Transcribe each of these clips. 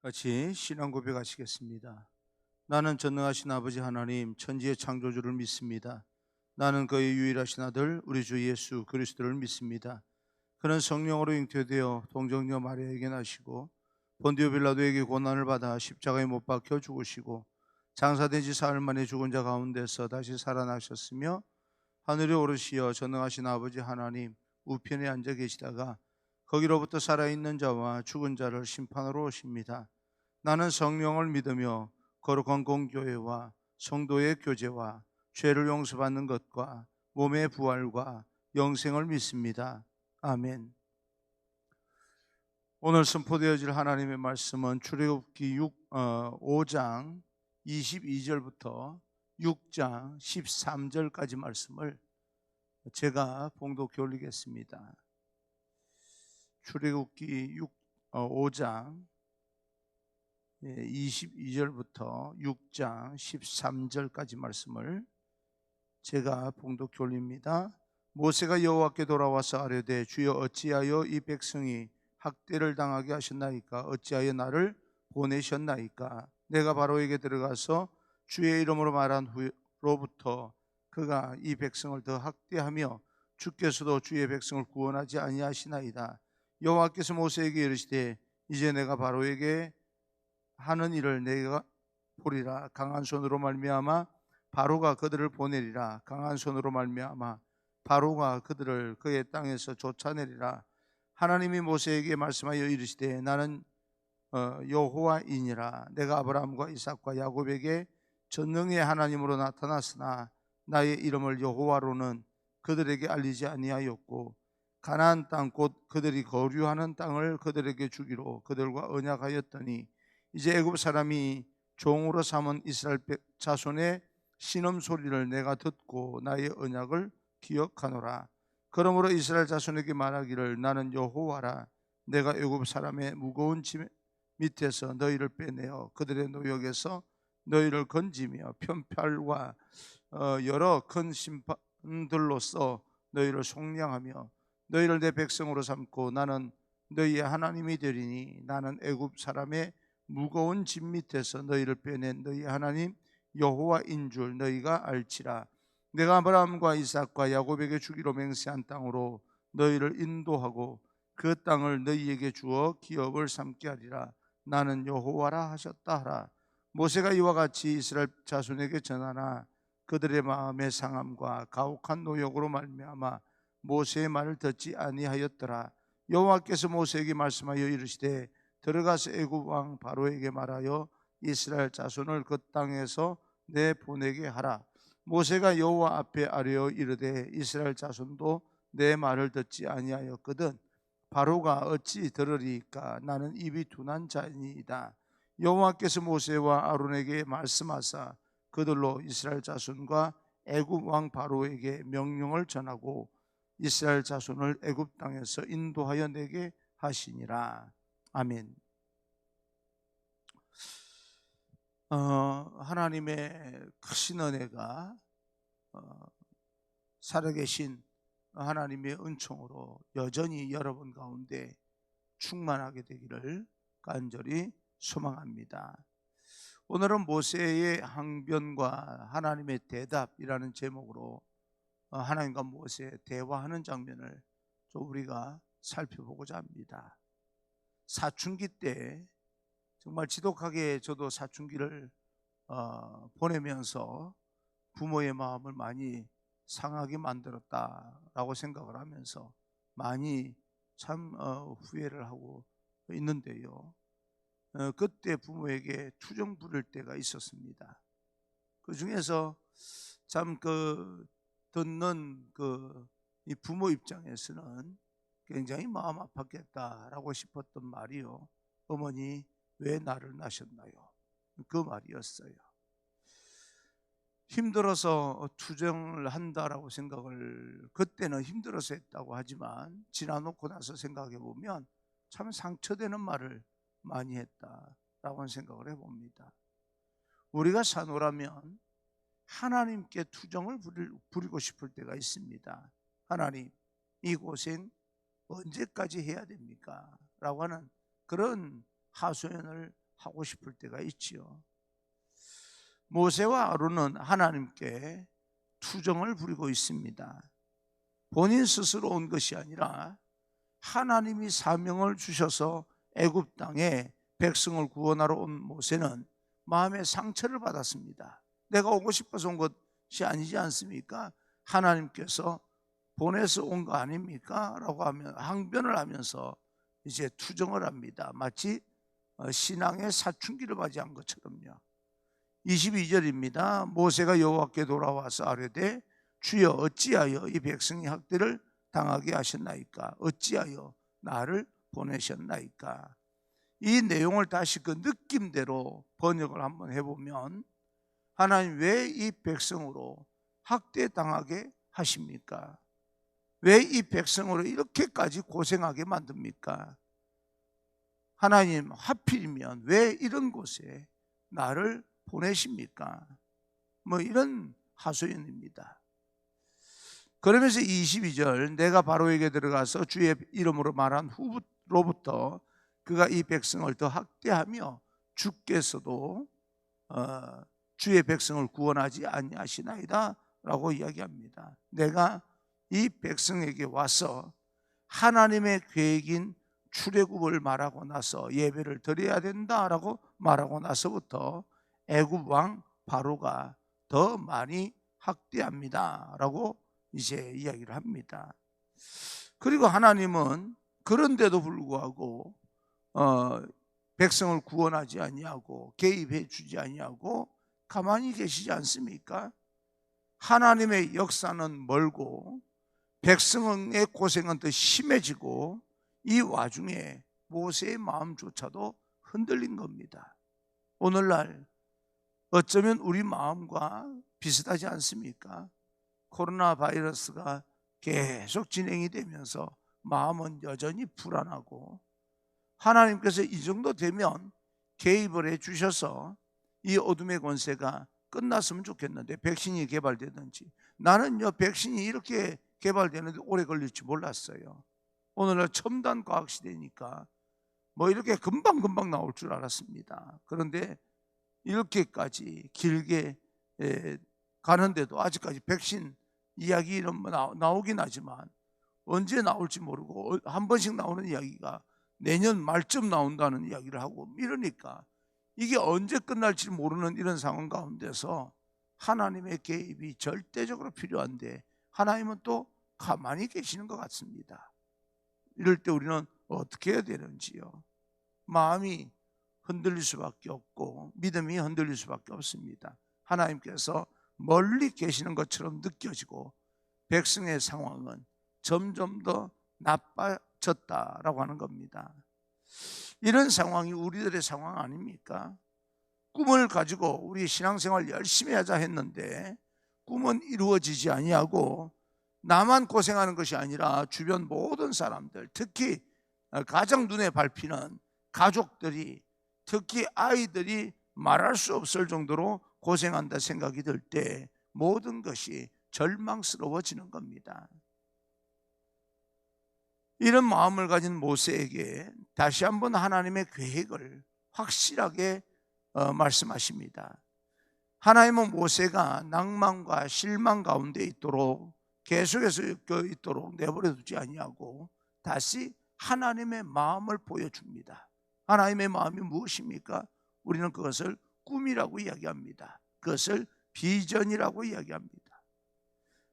같이 신앙 고백하시겠습니다. 나는 전능하신 아버지 하나님 천지의 창조주를 믿습니다. 나는 그의 유일하신 아들 우리 주 예수 그리스도를 믿습니다. 그는 성령으로 잉태되어 동정녀 마리아에게 나시고 본디오 빌라도에게 고난을 받아 십자가에 못 박혀 죽으시고 장사된 지 사흘 만에 죽은 자 가운데서 다시 살아나셨으며 하늘에 오르시어 전능하신 아버지 하나님 우편에 앉아 계시다가 거기로부터 살아있는 자와 죽은 자를 심판하러 오십니다. 나는 성령을 믿으며 거룩한 공교회와 성도의 교제와 죄를 용서받는 것과 몸의 부활과 영생을 믿습니다. 아멘. 오늘 선포되어질 하나님의 말씀은 출애굽기 5장 22절부터 6장 13절까지 말씀을 제가 봉독해 올리겠습니다. 출애굽기 5장 22절부터 6장 13절까지 말씀을 제가 봉독해 올립니다. 모세가 여호와께 돌아와서 아뢰되 주여 어찌하여 이 백성이 학대를 당하게 하셨나이까? 어찌하여 나를 보내셨나이까? 내가 바로에게 들어가서 주의 이름으로 말한 후로부터 그가 이 백성을 더 학대하며 주께서도 주의 백성을 구원하지 아니하시나이다. 여호와께서 모세에게 이르시되 이제 내가 바로에게 하는 일을 내가 보리라. 강한 손으로 말미암아 바로가 그들을 보내리라. 강한 손으로 말미암아 바로가 그들을 그의 땅에서 쫓아내리라. 하나님이 모세에게 말씀하여 이르시되 나는 여호와이니라. 내가 아브라함과 이삭과 야곱에게 전능의 하나님으로 나타났으나 나의 이름을 여호와로는 그들에게 알리지 아니하였고 가나안 땅 곧 그들이 거류하는 땅을 그들에게 주기로 그들과 언약하였더니 이제 애굽 사람이 종으로 삼은 이스라엘 자손의 신음 소리를 내가 듣고 나의 언약을 기억하노라. 그러므로 이스라엘 자손에게 말하기를 나는 여호와라. 내가 애굽 사람의 무거운 짐 밑에서 너희를 빼내어 그들의 노역에서 너희를 건지며 편팔과 여러 큰 심판들로써 너희를 속량하며 너희를 내 백성으로 삼고 나는 너희의 하나님이 되리니 나는 애굽 사람의 무거운 짐 밑에서 너희를 빼낸 너희 하나님 여호와인 줄 너희가 알지라. 내가 아브라함과 이삭과 야곱에게 주기로 맹세한 땅으로 너희를 인도하고 그 땅을 너희에게 주어 기업을 삼게 하리라. 나는 여호와라 하셨다 하라. 모세가 이와 같이 이스라엘 자손에게 전하나 그들의 마음의 상함과 가혹한 노역으로 말미암아 모세의 말을 듣지 아니하였더라. 여호와께서 모세에게 말씀하여 이르시되 들어가서 애굽 왕 바로에게 말하여 이스라엘 자손을 그 땅에서 내보내게 하라. 모세가 여호와 앞에 아뢰어 이르되 이스라엘 자손도 내 말을 듣지 아니하였거든 바로가 어찌 들으리까? 나는 입이 둔한 자이니이다. 여호와께서 모세와 아론에게 말씀하사 그들로 이스라엘 자손과 애굽 왕 바로에게 명령을 전하고 이스라엘 자손을 애굽 땅에서 인도하여 내게 하시니라. 아멘. 하나님의 크신 은혜가 살아계신 하나님의 은총으로 여전히 여러분 가운데 충만하게 되기를 간절히 소망합니다. 오늘은 모세의 항변과 하나님의 대답이라는 제목으로 하나님과 모세 대화하는 장면을 좀 우리가 살펴보고자 합니다. 사춘기 때 정말 지독하게 저도 사춘기를 보내면서 부모의 마음을 많이 상하게 만들었다라고 생각을 하면서 많이 참 후회를 하고 있는데요. 그때 부모에게 투정 부릴 때가 있었습니다. 그 중에서 참 듣는 이 부모 입장에서는 굉장히 마음 아팠겠다라고 싶었던 말이요. 어머니 왜 나를 낳으셨나요? 그 말이었어요. 힘들어서 투정을 한다라고 생각을 그때는 힘들어서 했다고 하지만 지나놓고 나서 생각해 보면 참 상처되는 말을 많이 했다라고 생각을 해봅니다. 우리가 산호라면 하나님께 투정을 부리고 싶을 때가 있습니다. 하나님, 이 고생 언제까지 해야 됩니까? 라고 하는 그런 하소연을 하고 싶을 때가 있지요. 모세와 아론은 하나님께 투정을 부리고 있습니다. 본인 스스로 온 것이 아니라 하나님이 사명을 주셔서 애굽 땅에 백성을 구원하러 온 모세는 마음의 상처를 받았습니다. 내가 오고 싶어서 온 것이 아니지 않습니까? 하나님께서 보내서 온 거 아닙니까? 라고 하면 항변을 하면서 이제 투정을 합니다. 마치 신앙의 사춘기를 맞이한 것처럼요. 22절입니다. 모세가 여호와께 돌아와서 아뢰되 주여 어찌하여 이 백성이 학대를 당하게 하셨나이까? 어찌하여 나를 보내셨나이까? 이 내용을 다시 그 느낌대로 번역을 한번 해보면, 하나님 왜 이 백성으로 학대당하게 하십니까? 왜 이 백성으로 이렇게까지 고생하게 만듭니까? 하나님 하필이면 왜 이런 곳에 나를 보내십니까? 뭐 이런 하소연입니다. 그러면서 22절, 내가 바로에게 들어가서 주의 이름으로 말한 후로부터 그가 이 백성을 더 학대하며 주께서도 주의 백성을 구원하지 아니하시나이다 라고 이야기합니다. 내가 이 백성에게 와서 하나님의 계획인 출애굽을 말하고 나서 예배를 드려야 된다라고 말하고 나서부터 애굽 왕 바로가 더 많이 학대합니다 라고 이제 이야기를 합니다. 그리고 하나님은 그런데도 불구하고 백성을 구원하지 아니하고 개입해 주지 아니하고 가만히 계시지 않습니까? 하나님의 역사는 멀고 백성의 고생은 더 심해지고 이 와중에 모세의 마음조차도 흔들린 겁니다. 오늘날 어쩌면 우리 마음과 비슷하지 않습니까? 코로나 바이러스가 계속 진행이 되면서 마음은 여전히 불안하고, 하나님께서 이 정도 되면 개입을 해 주셔서 이 어둠의 권세가 끝났으면 좋겠는데, 백신이 개발되든지. 나는요, 백신이 이렇게 개발되는데 오래 걸릴지 몰랐어요. 오늘날 첨단 과학 시대니까 뭐 이렇게 금방 나올 줄 알았습니다. 그런데 이렇게까지 길게 가는데도 아직까지 백신 이야기 이런 뭐 나오긴 하지만 언제 나올지 모르고, 한 번씩 나오는 이야기가 내년 말쯤 나온다는 이야기를 하고 이러니까 이게 언제 끝날지 모르는 이런 상황 가운데서 하나님의 개입이 절대적으로 필요한데 하나님은 또 가만히 계시는 것 같습니다. 이럴 때 우리는 어떻게 해야 되는지요? 마음이 흔들릴 수밖에 없고 믿음이 흔들릴 수밖에 없습니다. 하나님께서 멀리 계시는 것처럼 느껴지고 백성의 상황은 점점 더 나빠졌다라고 하는 겁니다. 이런 상황이 우리들의 상황 아닙니까? 꿈을 가지고 우리 신앙생활 열심히 하자 했는데 꿈은 이루어지지 아니하고 나만 고생하는 것이 아니라 주변 모든 사람들, 특히 가장 눈에 밟히는 가족들이, 특히 아이들이 말할 수 없을 정도로 고생한다 생각이 들 때 모든 것이 절망스러워지는 겁니다. 이런 마음을 가진 모세에게 다시 한번 하나님의 계획을 확실하게 말씀하십니다. 하나님은 모세가 낭만과 실망 가운데 있도록 계속해서 있도록 내버려 두지 아니하고 다시 하나님의 마음을 보여줍니다. 하나님의 마음이 무엇입니까? 우리는 그것을 꿈이라고 이야기합니다. 그것을 비전이라고 이야기합니다.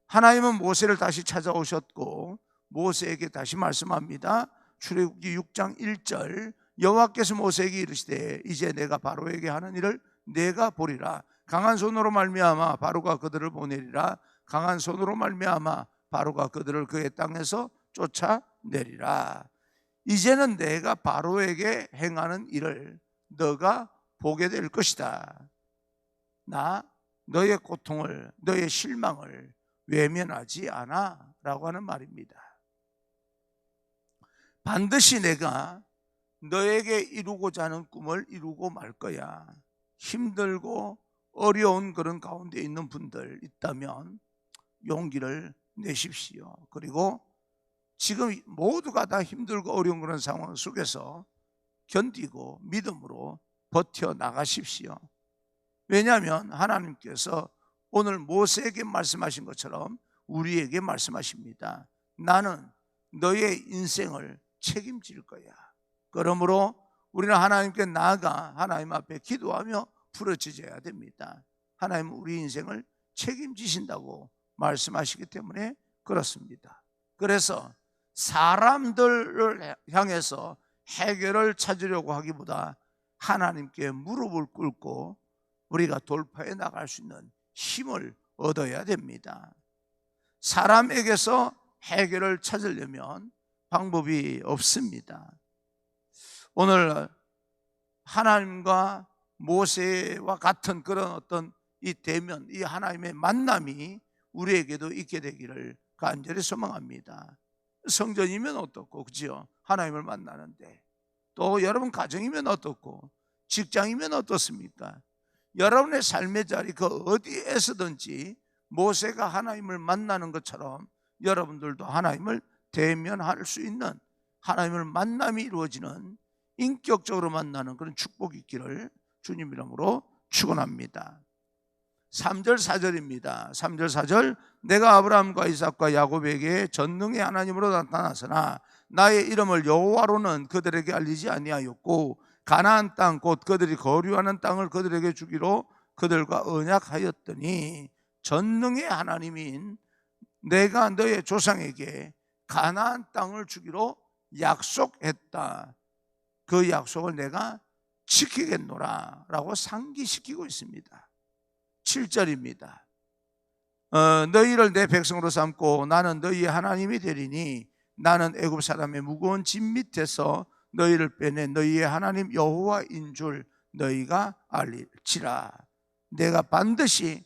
하나님은 모세를 다시 찾아오셨고 모세에게 다시 말씀합니다. 출애굽기 6장 1절, 여호와께서 모세에게 이르시되 이제 내가 바로에게 하는 일을 내가 보리라. 강한 손으로 말미암아 바로가 그들을 보내리라. 강한 손으로 말미암아 바로가 그들을 그의 땅에서 쫓아내리라. 이제는 내가 바로에게 행하는 일을 너가 보게 될 것이다. 나 너의 고통을, 너의 실망을 외면하지 않아 라고 하는 말입니다. 반드시 내가 너에게 이루고자 하는 꿈을 이루고 말 거야. 힘들고 어려운 그런 가운데 있는 분들 있다면 용기를 내십시오. 그리고 지금 모두가 다 힘들고 어려운 그런 상황 속에서 견디고 믿음으로 버텨 나가십시오. 왜냐하면 하나님께서 오늘 모세에게 말씀하신 것처럼 우리에게 말씀하십니다. 나는 너의 인생을 책임질 거야. 그러므로 우리는 하나님께 나아가 하나님 앞에 기도하며 부르짖어야 됩니다. 하나님은 우리 인생을 책임지신다고 말씀하시기 때문에 그렇습니다. 그래서 사람들을 향해서 해결을 찾으려고 하기보다 하나님께 무릎을 꿇고 우리가 돌파해 나갈 수 있는 힘을 얻어야 됩니다. 사람에게서 해결을 찾으려면 방법이 없습니다. 오늘 하나님과 모세와 같은 그런 어떤 이 대면, 이 하나님의 만남이 우리에게도 있게 되기를 간절히 소망합니다. 성전이면 어떻고, 그죠? 하나님을 만나는데. 또 여러분 가정이면 어떻고, 직장이면 어떻습니까? 여러분의 삶의 자리 그 어디에서든지 모세가 하나님을 만나는 것처럼 여러분들도 하나님을 대면할 수 있는, 하나님을 만남이 이루어지는, 인격적으로 만나는 그런 축복이 있기를 주님 이름으로 축원합니다. 3절 4절입니다. 3절 4절, 내가 아브라함과 이삭과 야곱에게 전능의 하나님으로 나타나서나 나의 이름을 여호와로는 그들에게 알리지 아니하였고 가나안 땅 곧 그들이 거류하는 땅을 그들에게 주기로 그들과 언약하였더니, 전능의 하나님인 내가 너의 조상에게 가나안 땅을 주기로 약속했다. 그 약속을 내가 지키겠노라 라고 상기시키고 있습니다. 7절입니다. 너희를 내 백성으로 삼고 나는 너희의 하나님이 되리니 나는 애굽 사람의 무거운 짐 밑에서 너희를 빼내 너희의 하나님 여호와인 줄 너희가 알릴지라. 내가 반드시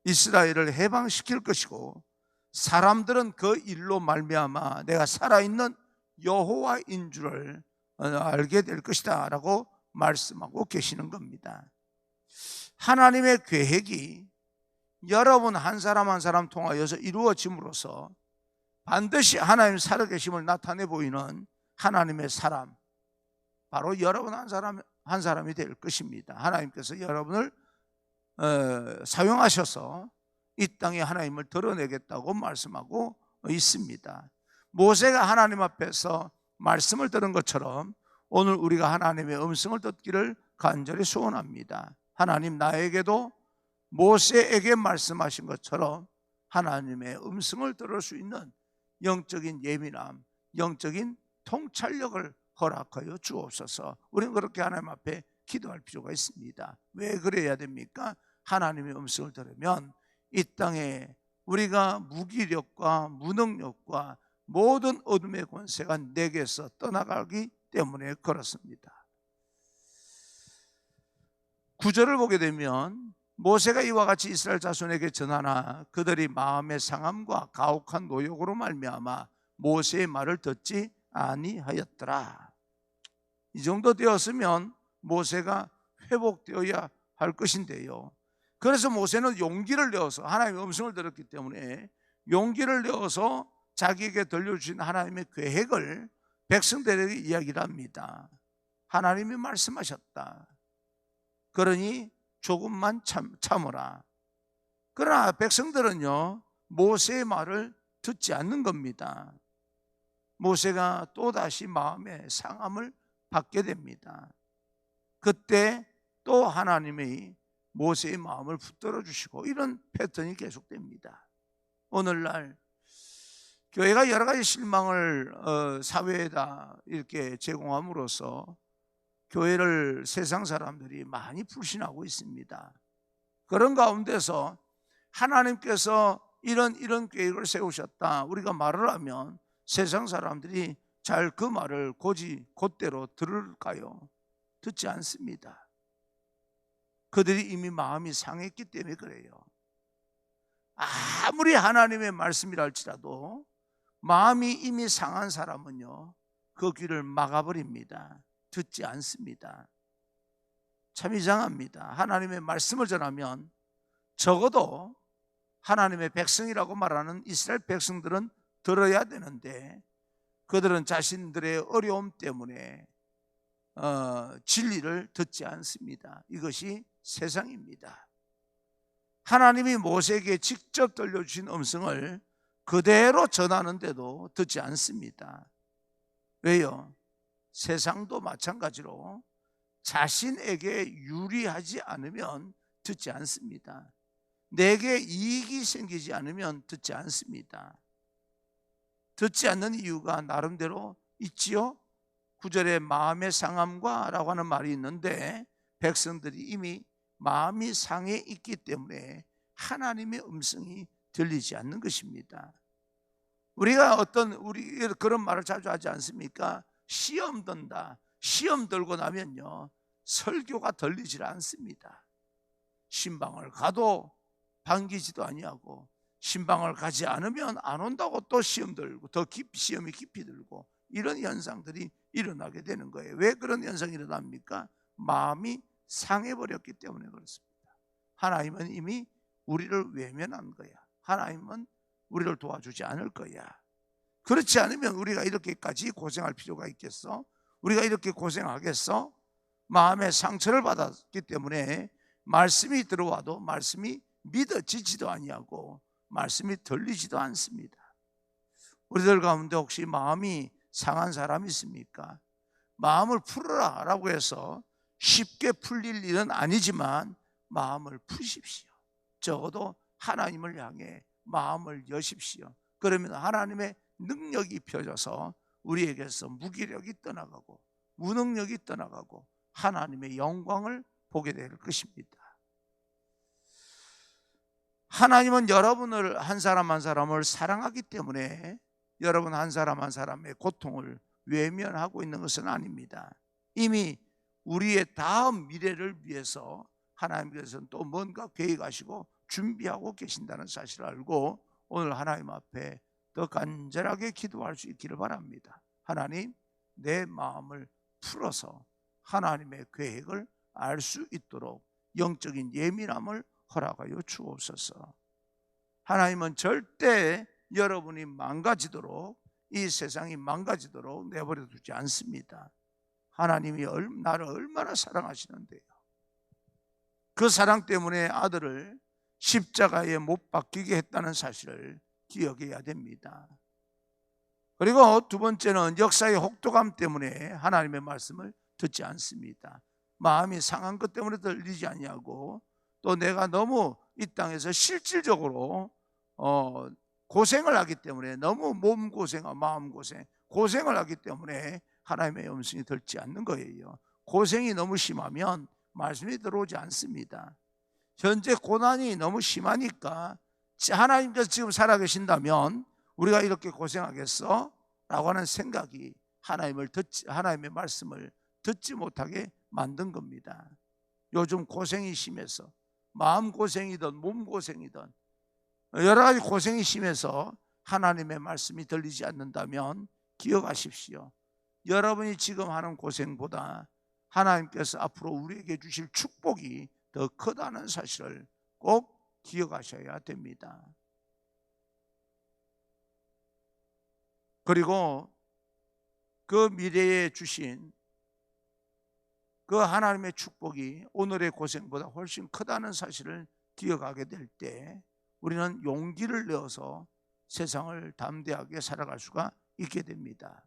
이스라엘을 해방시킬 것이고 사람들은 그 일로 말미암아 내가 살아있는 여호와인 줄을 알게 될 것이다 라고 말씀하고 계시는 겁니다. 하나님의 계획이 여러분 한 사람 한 사람 통하여서 이루어짐으로써 반드시 하나님 살아계심을 나타내 보이는 하나님의 사람, 바로 여러분 한 사람 한 사람이 될 것입니다. 하나님께서 여러분을 사용하셔서 이 땅에 하나님을 드러내겠다고 말씀하고 있습니다. 모세가 하나님 앞에서 말씀을 들은 것처럼 오늘 우리가 하나님의 음성을 듣기를 간절히 소원합니다. 하나님 나에게도 모세에게 말씀하신 것처럼 하나님의 음성을 들을 수 있는 영적인 예민함, 영적인 통찰력을 허락하여 주옵소서. 우리는 그렇게 하나님 앞에 기도할 필요가 있습니다. 왜 그래야 됩니까? 하나님의 음성을 들으면 이 땅에 우리가 무기력과 무능력과 모든 어둠의 권세가 내게서 떠나가기 때문에 그렇습니다. 9절을 보게 되면 모세가 이와 같이 이스라엘 자손에게 전하나 그들이 마음의 상함과 가혹한 노역으로 말미암아 모세의 말을 듣지 아니하였더라. 이 정도 되었으면 모세가 회복되어야 할 것인데요. 그래서 모세는 용기를 내어서, 하나님의 음성을 들었기 때문에 용기를 내어서 자기에게 들려주신 하나님의 계획을 백성들에게 이야기를 합니다. 하나님이 말씀하셨다. 그러니 조금만 참으라. 그러나 백성들은요, 모세의 말을 듣지 않는 겁니다. 모세가 또다시 마음의 상함을 받게 됩니다. 그때 또 하나님이 모세의 마음을 붙들어 주시고, 이런 패턴이 계속됩니다. 오늘날 교회가 여러 가지 실망을 사회에다 이렇게 제공함으로써 교회를 세상 사람들이 많이 불신하고 있습니다. 그런 가운데서 하나님께서 이런 계획을 세우셨다, 우리가 말을 하면 세상 사람들이 잘 그 말을 곧대로 들을까요? 듣지 않습니다. 그들이 이미 마음이 상했기 때문에 그래요. 아무리 하나님의 말씀이라 할지라도 마음이 이미 상한 사람은요, 그 귀를 막아버립니다. 듣지 않습니다. 참 이상합니다. 하나님의 말씀을 전하면 적어도 하나님의 백성이라고 말하는 이스라엘 백성들은 들어야 되는데 그들은 자신들의 어려움 때문에 진리를 듣지 않습니다. 이것이 세상입니다. 하나님이 모세에게 직접 들려주신 음성을 그대로 전하는데도 듣지 않습니다. 왜요? 세상도 마찬가지로 자신에게 유리하지 않으면 듣지 않습니다. 내게 이익이 생기지 않으면 듣지 않습니다. 듣지 않는 이유가 나름대로 있지요. 9절에 마음의 상함과 라고 하는 말이 있는데, 백성들이 이미 마음이 상해 있기 때문에 하나님의 음성이 들리지 않는 것입니다. 우리가 우리 그런 말을 자주 하지 않습니까? 시험 든다. 시험 들고 나면요, 설교가 들리질 않습니다. 신방을 가도 반기지도 아니하고, 신방을 가지 않으면 안 온다고 또 시험 들고, 더 깊이 시험이 깊이 들고, 이런 현상들이 일어나게 되는 거예요. 왜 그런 현상이 일어납니까? 마음이 상해버렸기 때문에 그렇습니다. 하나님은 이미 우리를 외면한 거야. 하나님은 우리를 도와주지 않을 거야. 그렇지 않으면 우리가 이렇게까지 고생할 필요가 있겠어? 우리가 이렇게 고생하겠어? 마음의 상처를 받았기 때문에 말씀이 들어와도 말씀이 믿어지지도 아니하고 말씀이 들리지도 않습니다. 우리들 가운데 혹시 마음이 상한 사람이 있습니까? 마음을 풀어라 라고 해서 쉽게 풀릴 일은 아니지만 마음을 푸십시오. 적어도 하나님을 향해 마음을 여십시오. 그러면 하나님의 능력이 펴져서 우리에게서 무기력이 떠나가고 무능력이 떠나가고 하나님의 영광을 보게 될 것입니다. 하나님은 여러분을 한 사람 한 사람을 사랑하기 때문에 여러분 한 사람 한 사람의 고통을 외면하고 있는 것은 아닙니다. 이미 우리의 다음 미래를 위해서 하나님께서는 또 뭔가 계획하시고 준비하고 계신다는 사실을 알고 오늘 하나님 앞에 더 간절하게 기도할 수 있기를 바랍니다. 하나님, 내 마음을 풀어서 하나님의 계획을 알 수 있도록 영적인 예민함을 허락하여 주옵소서. 하나님은 절대 여러분이 망가지도록, 이 세상이 망가지도록 내버려 두지 않습니다. 하나님이 나를 얼마나 사랑하시는데요. 그 사랑 때문에 아들을 십자가에 못 박히게 했다는 사실을 기억해야 됩니다. 그리고 두 번째는 역사의 혹독함 때문에 하나님의 말씀을 듣지 않습니다. 마음이 상한 것 때문에 들리지 아니하고, 또 내가 너무 이 땅에서 실질적으로 고생을 하기 때문에, 너무 몸고생과 마음고생, 고생을 하기 때문에 하나님의 음성이 들지 않는 거예요. 고생이 너무 심하면 말씀이 들어오지 않습니다. 현재 고난이 너무 심하니까 하나님께서 지금 살아계신다면 우리가 이렇게 고생하겠어? 라고 하는 생각이 하나님의 말씀을 듣지 못하게 만든 겁니다. 요즘 고생이 심해서, 마음고생이든 몸고생이든 여러 가지 고생이 심해서 하나님의 말씀이 들리지 않는다면 기억하십시오. 여러분이 지금 하는 고생보다 하나님께서 앞으로 우리에게 주실 축복이 더 크다는 사실을 꼭 기억하셔야 됩니다. 그리고 그 미래에 주신 그 하나님의 축복이 오늘의 고생보다 훨씬 크다는 사실을 기억하게 될 때 우리는 용기를 내어서 세상을 담대하게 살아갈 수가 있게 됩니다.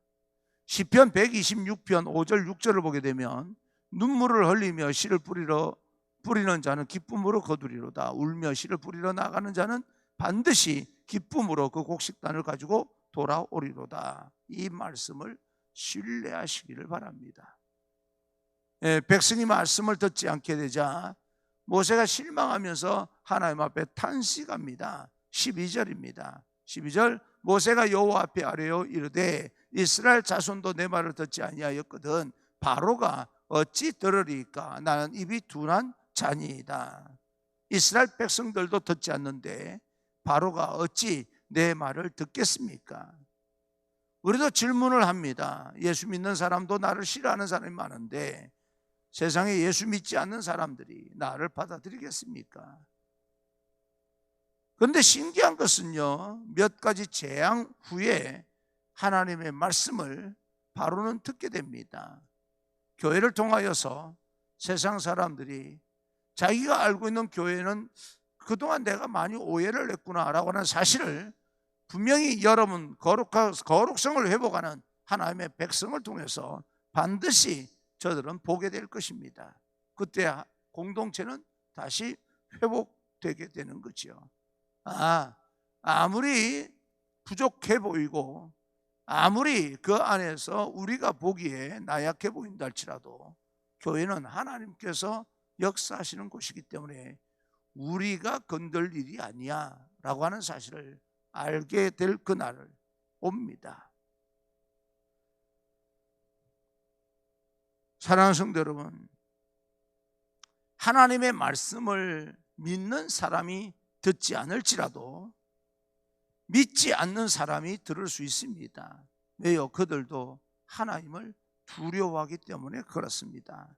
시편 126편 5절 6절을 보게 되면 눈물을 흘리며 씨를 뿌리는 자는 기쁨으로 거두리로다. 울며 씨를 뿌리러 나가는 자는 반드시 기쁨으로 그 곡식단을 가지고 돌아오리로다. 이 말씀을 신뢰하시기를 바랍니다. 백성이 말씀을 듣지 않게 되자 모세가 실망하면서 하나님 앞에 탄식합니다. 12절입니다. 12절, 모세가 여호와 앞에 아뢰어 이르되 이스라엘 자손도 내 말을 듣지 아니하였거든 바로가 어찌 들으리까? 나는 입이 둔한 자니이다. 이스라엘 백성들도 듣지 않는데 바로가 어찌 내 말을 듣겠습니까? 우리도 질문을 합니다. 예수 믿는 사람도 나를 싫어하는 사람이 많은데 세상에 예수 믿지 않는 사람들이 나를 받아들이겠습니까? 그런데 신기한 것은요, 몇 가지 재앙 후에 하나님의 말씀을 바로는 듣게 됩니다. 교회를 통하여서 세상 사람들이 자기가 알고 있는 교회는 그동안 내가 많이 오해를 했구나라고 하는 사실을 분명히 여러분 거룩성을 회복하는 하나님의 백성을 통해서 반드시 저들은 보게 될 것입니다. 그때 공동체는 다시 회복되게 되는 거죠. 아무리 부족해 보이고 아무리 그 안에서 우리가 보기에 나약해 보인다 할지라도 교회는 하나님께서 역사하시는 곳이기 때문에 우리가 건들 일이 아니야 라고 하는 사실을 알게 될 그날을 옵니다. 사랑하는 성도 여러분, 하나님의 말씀을 믿는 사람이 듣지 않을지라도 믿지 않는 사람이 들을 수 있습니다. 왜요? 그들도 하나님을 두려워하기 때문에 그렇습니다.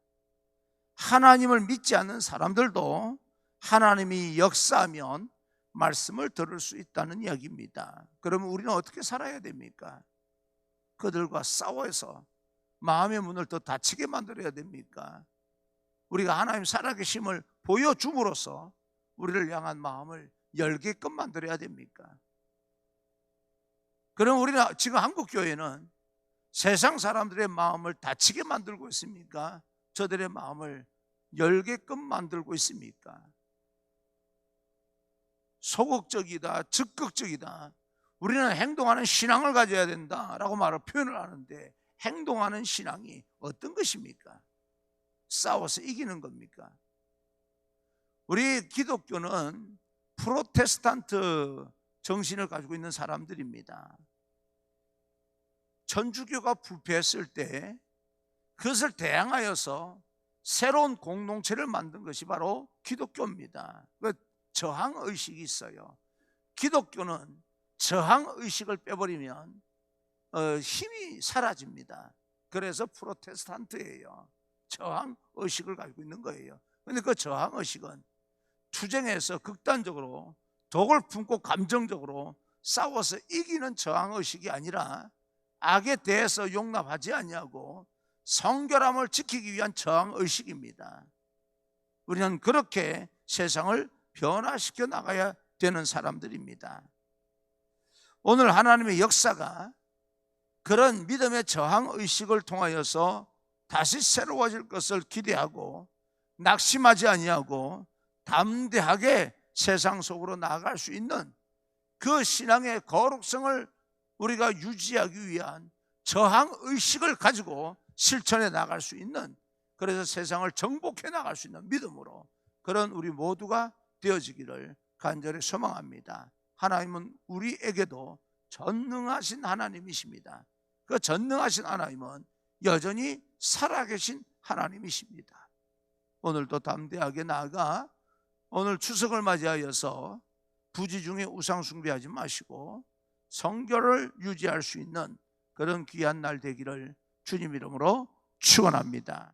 하나님을 믿지 않는 사람들도 하나님이 역사하면 말씀을 들을 수 있다는 이야기입니다. 그러면 우리는 어떻게 살아야 됩니까? 그들과 싸워서 마음의 문을 더 닫히게 만들어야 됩니까? 우리가 하나님 살아계심을 보여줌으로써 우리를 향한 마음을 열게끔 만들어야 됩니까? 그럼 우리는 지금 한국교회는 세상 사람들의 마음을 닫히게 만들고 있습니까? 저들의 마음을 열게끔 만들고 있습니까? 소극적이다, 적극적이다, 우리는 행동하는 신앙을 가져야 된다라고 표현을 하는데 행동하는 신앙이 어떤 것입니까? 싸워서 이기는 겁니까? 우리 기독교는 프로테스탄트 정신을 가지고 있는 사람들입니다. 천주교가 부패했을 때 그것을 대항하여서 새로운 공동체를 만든 것이 바로 기독교입니다. 그 저항의식이 있어요. 기독교는 저항의식을 빼버리면 힘이 사라집니다. 그래서 프로테스탄트예요. 저항의식을 가지고 있는 거예요. 그런데 그 저항의식은 투쟁해서 극단적으로 독을 품고 감정적으로 싸워서 이기는 저항의식이 아니라 악에 대해서 용납하지 아니하고 성결함을 지키기 위한 저항의식입니다. 우리는 그렇게 세상을 변화시켜 나가야 되는 사람들입니다. 오늘 하나님의 역사가 그런 믿음의 저항의식을 통하여서 다시 새로워질 것을 기대하고 낙심하지 아니하고 담대하게 세상 속으로 나아갈 수 있는 그 신앙의 거룩성을 우리가 유지하기 위한 저항의식을 가지고 실천해 나갈 수 있는, 그래서 세상을 정복해 나갈 수 있는 믿음으로 그런 우리 모두가 되어지기를 간절히 소망합니다. 하나님은 우리에게도 전능하신 하나님이십니다. 그 전능하신 하나님은 여전히 살아계신 하나님이십니다. 오늘도 담대하게 나아가 오늘 추석을 맞이하여서 부지중에 우상 숭배하지 마시고 성결을 유지할 수 있는 그런 귀한 날 되기를 주님 이름으로 축원합니다.